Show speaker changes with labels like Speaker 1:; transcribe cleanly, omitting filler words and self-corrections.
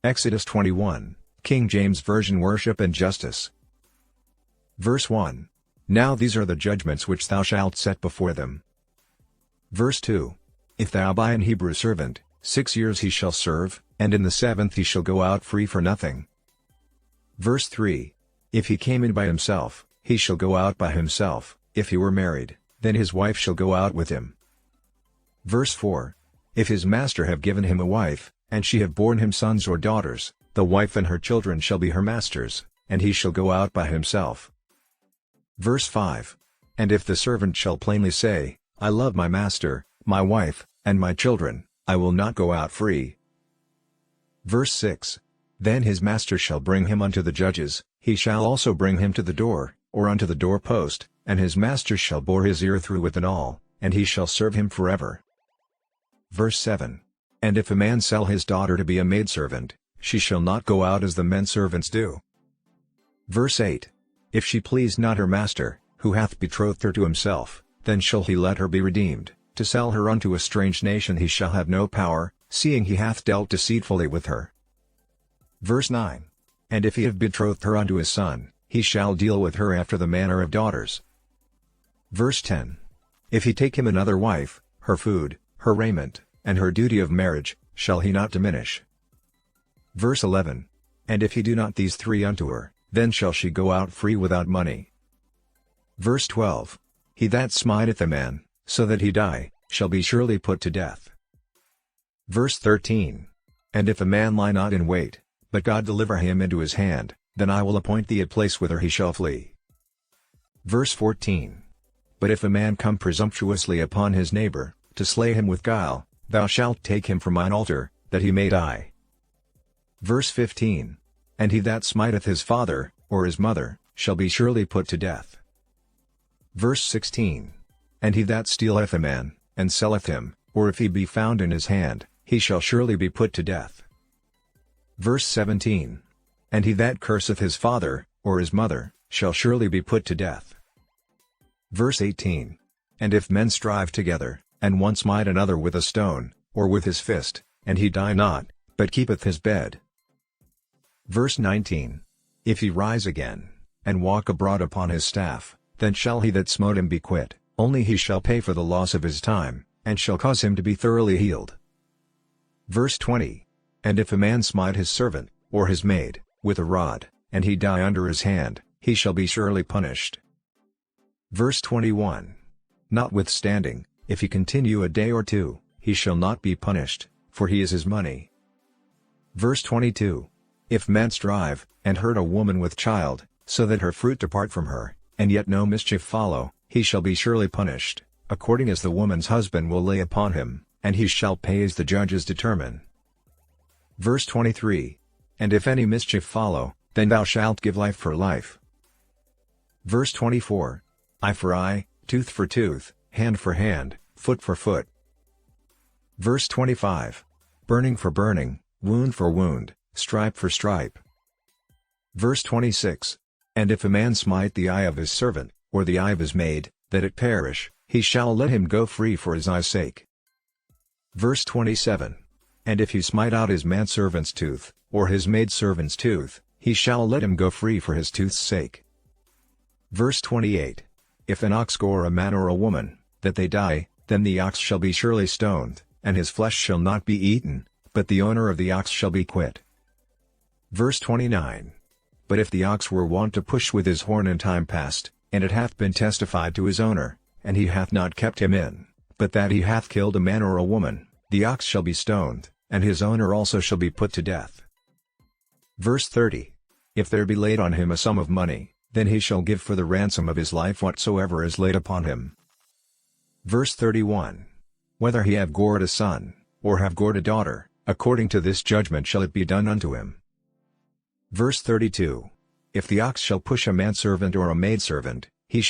Speaker 1: Exodus 21, King James Version. Worship and justice. Verse 1. Now these are the judgments which thou shalt set before them. Verse 2. If thou buy an Hebrew servant, 6 years he shall serve, and in the 7th he shall go out free for nothing. Verse 3. If he came in by himself, he shall go out by himself. If he were married, then his wife shall go out with him. Verse 4. If his master have given him a wife, and she have borne him sons or daughters, the wife and her children shall be her master's, and he shall go out by himself. Verse 5. And if the servant shall plainly say, I love my master, my wife, and my children, I will not go out free. Verse 6. Then his master shall bring him unto the judges, he shall also bring him to the door, or unto the doorpost, and his master shall bore his ear through with an awl, and he shall serve him forever. Verse 7. And if a man sell his daughter to be a maidservant, she shall not go out as the men servants do. Verse 8. If she please not her master, who hath betrothed her to himself, then shall he let her be redeemed. To sell her unto a strange nation he shall have no power, seeing he hath dealt deceitfully with her. Verse 9. And if he have betrothed her unto his son, he shall deal with her after the manner of daughters. Verse 10. If he take him another wife, her food, her raiment, and her duty of marriage, shall he not diminish. Verse 11. And if he do not these three unto her, then shall she go out free without money. Verse 12. He that smiteth a man, so that he die, shall be surely put to death. Verse 13. And if a man lie not in wait, but God deliver him into his hand, then I will appoint thee a place whither he shall flee. Verse 14. But if a man come presumptuously upon his neighbor, to slay him with guile, thou shalt take him from mine altar, that he may die. Verse 15. And he that smiteth his father, or his mother, shall be surely put to death. Verse 16. And he that stealeth a man, and selleth him, or if he be found in his hand, he shall surely be put to death. Verse 17. And he that curseth his father, or his mother, shall surely be put to death. Verse 18. And if men strive together, and one smite another with a stone, or with his fist, and he die not, but keepeth his bed. Verse 19. If he rise again, and walk abroad upon his staff, then shall he that smote him be quit, only he shall pay for the loss of his time, and shall cause him to be thoroughly healed. Verse 20. And if a man smite his servant, or his maid, with a rod, and he die under his hand, he shall be surely punished. Verse 21. Notwithstanding, if he continue a day or two, he shall not be punished, for he is his money. Verse 22. If men strive, and hurt a woman with child, so that her fruit depart from her, and yet no mischief follow, he shall be surely punished, according as the woman's husband will lay upon him, and he shall pay as the judges determine. Verse 23. And if any mischief follow, then thou shalt give life for life. Verse 24. Eye for eye, tooth for tooth, hand for hand, foot for foot. Verse 25. Burning for burning, wound for wound, stripe for stripe. Verse 26. And if a man smite the eye of his servant, or the eye of his maid, that it perish, he shall let him go free for his eye's sake. Verse 27. And if he smite out his manservant's tooth, or his maidservant's tooth, he shall let him go free for his tooth's sake. Verse 28. If an ox gore a man or a woman, that they die, then the ox shall be surely stoned, and his flesh shall not be eaten, but the owner of the ox shall be quit. Verse 29. But if the ox were wont to push with his horn in time past, and it hath been testified to his owner, and he hath not kept him in, but that he hath killed a man or a woman, the ox shall be stoned, and his owner also shall be put to death. Verse 30. If there be laid on him a sum of money, then he shall give for the ransom of his life whatsoever is laid upon him. Verse 31. Whether he have gored a son, or have gored a daughter, according to this judgment shall it be done unto him. Verse 32. If the ox shall push a manservant or a maidservant,